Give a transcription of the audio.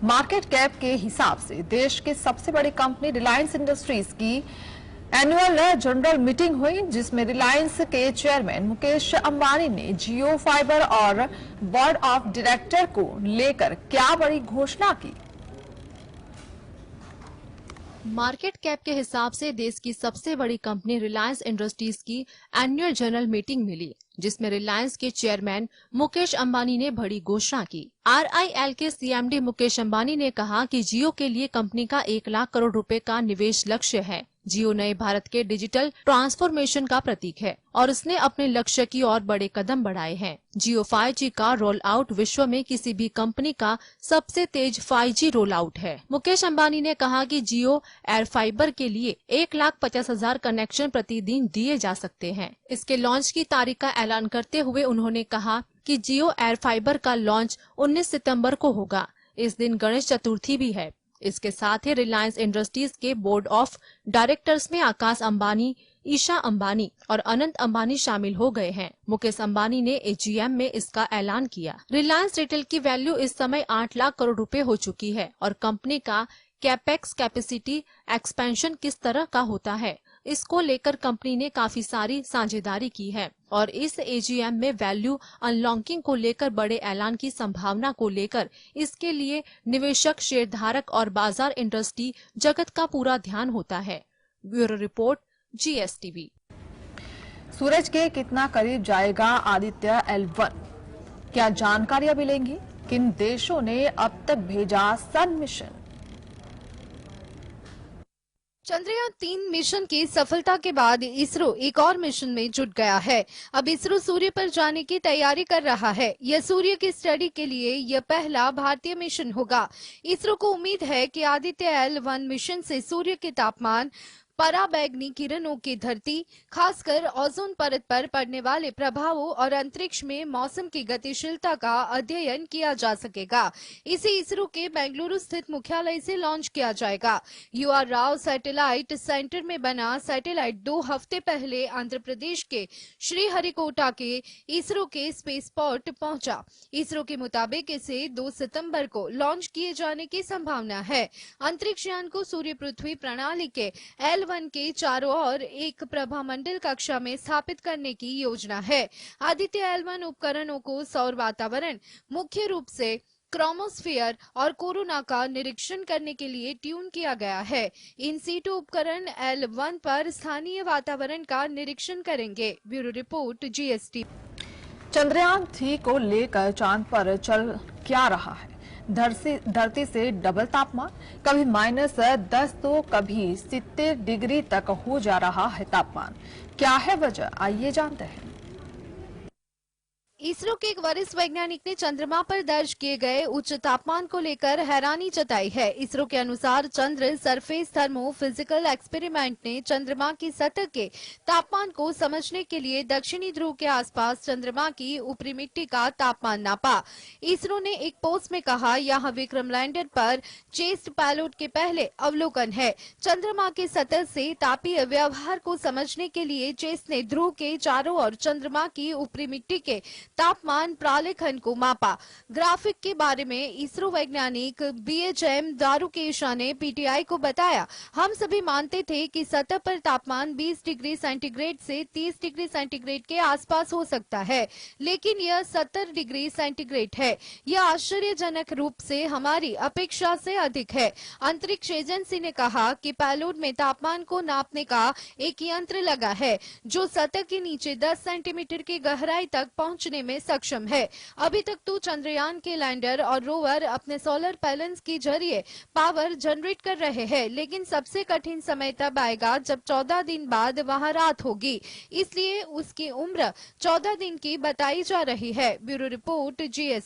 Market cap के हिसाब से देश की सबसे बड़ी कंपनी रिलायंस इंडस्ट्रीज की एनुअल जनरल मीटिंग हुई, जिसमें रिलायंस के चेयरमैन मुकेश अंबानी ने जियो फाइबर और बोर्ड ऑफ डायरेक्टर को लेकर क्या बड़ी घोषणा की। मार्केट कैप के हिसाब से देश की सबसे बड़ी कंपनी रिलायंस इंडस्ट्रीज की एनुअल जनरल मीटिंग मिली, जिसमें रिलायंस के चेयरमैन मुकेश अंबानी ने बड़ी घोषणा की। RIL के CMD मुकेश अंबानी ने कहा कि जियो के लिए कंपनी का 1 लाख करोड़ रुपए का निवेश लक्ष्य है। जियो नए भारत के डिजिटल ट्रांसफॉर्मेशन का प्रतीक है और उसने अपने लक्ष्य की ओर बड़े कदम बढ़ाए हैं। जियो 5G का रोल आउट विश्व में किसी भी कंपनी का सबसे तेज 5G रोल आउट है। मुकेश अंबानी ने कहा कि जियो एयर फाइबर के लिए 1,50,000 कनेक्शन प्रतिदिन दिए जा सकते हैं। इसके लॉन्च की तारीख का ऐलान करते हुए उन्होंने कहा कि जियो एयर फाइबर का लॉन्च 19 सितंबर को होगा। इस दिन गणेश चतुर्थी भी है। इसके साथ ही रिलायंस इंडस्ट्रीज के बोर्ड ऑफ डायरेक्टर्स में आकाश अंबानी, ईशा अंबानी और अनंत अंबानी शामिल हो गए हैं। मुकेश अंबानी ने AGM में इसका ऐलान किया। रिलायंस रिटेल की वैल्यू इस समय 8 लाख करोड़ रुपए हो चुकी है और कंपनी का कैपेक्स कैपेसिटी एक्सपेंशन किस तरह का होता है, इसको लेकर कंपनी ने काफी सारी साझेदारी की है और इस AGM में वैल्यू अनलॉकिंग को लेकर बड़े ऐलान की संभावना को लेकर इसके लिए निवेशक, शेयरधारक और बाजार इंडस्ट्री जगत का पूरा ध्यान होता है। Bureau report, GSTV। सूरज के कितना करीब जाएगा आदित्य L1? क्या जानकारियां मिलेंगी? किन देशों ने अब तक भेजा सन मिशन? चंद्रयान 3 मिशन की सफलता के बाद इसरो एक और मिशन में जुट गया है। अब इसरो सूर्य पर जाने की तैयारी कर रहा है। यह सूर्य की स्टडी के लिए यह पहला भारतीय मिशन होगा। इसरो को उम्मीद है कि आदित्य L1 मिशन से सूर्य के तापमान, पराबैंगनी किरणों की धरती, खासकर ओजोन परत पर पड़ने वाले प्रभावों और अंतरिक्ष में मौसम की गतिशीलता का अध्ययन किया जा सकेगा। इसे इसरो के बेंगलुरु स्थित मुख्यालय से लॉन्च किया जाएगा। UR राव सैटेलाइट सेंटर में बना सैटेलाइट 2 हफ्ते पहले आंध्र प्रदेश के श्रीहरिकोटा के इसरो के स्पेस पोर्ट पहुंचा। इसरो के मुताबिक इसे 2 सितंबर को लॉन्च किए जाने की संभावना है। अंतरिक्ष यान को सूर्य पृथ्वी प्रणाली के L1 के चारों ओर एक प्रभामंडल कक्षा में स्थापित करने की योजना है। आदित्य L1 उपकरणों को सौर वातावरण, मुख्य रूप से क्रोमोस्फीयर और कोरोना का निरीक्षण करने के लिए ट्यून किया गया है। इन सीटू उपकरण L1 पर स्थानीय वातावरण का निरीक्षण करेंगे। Bureau report, GST। चंद्रयान 3 को लेकर चांद पर चल क्या रहा है? धरती से डबल तापमान, कभी -10 तो कभी 70 डिग्री तक हो जा रहा है तापमान। क्या है वजह? आइए जानते हैं। इसरो के एक वरिष्ठ वैज्ञानिक ने चंद्रमा पर दर्ज किए गए उच्च तापमान को लेकर हैरानी जताई है। इसरो के अनुसार चंद्र सरफेस थर्मो फिजिकल एक्सपेरिमेंट ने चंद्रमा की सतह के तापमान को समझने के लिए दक्षिणी ध्रुव के आसपास चंद्रमा की ऊपरी मिट्टी का तापमान नापा। इसरो ने एक पोस्ट में कहा, यहाँ विक्रम लैंडर पर चेस्ट पैलोड के पहले अवलोकन है। चंद्रमा के सतह से तापीय व्यवहार को समझने के लिए चेस्ट ने ध्रुव के चारों ओर चंद्रमा की ऊपरी मिट्टी के तापमान प्रालेखन को मापा। ग्राफिक के बारे में इसरो वैज्ञानिक BHM दारुकेशा ने PTI को बताया, हम सभी मानते थे कि सतह पर तापमान 20 डिग्री सेंटीग्रेड से 30 डिग्री सेंटीग्रेड के आसपास हो सकता है, लेकिन यह 70 डिग्री सेंटीग्रेड है। यह आश्चर्यजनक रूप से हमारी अपेक्षा से अधिक है। अंतरिक्ष एजेंसी ने कहा कि पैलोड में तापमान को नापने का एक यंत्र लगा है, जो सतह के नीचे 10 सेंटीमीटर की गहराई तक पहुंचने में सक्षम है। अभी तक तो चंद्रयान के लैंडर और रोवर अपने सोलर पैनल्स के जरिए पावर जनरेट कर रहे हैं, लेकिन सबसे कठिन समय तब आएगा जब 14 दिन बाद वहां रात होगी। इसलिए उसकी उम्र 14 दिन की बताई जा रही है। Bureau report, GS।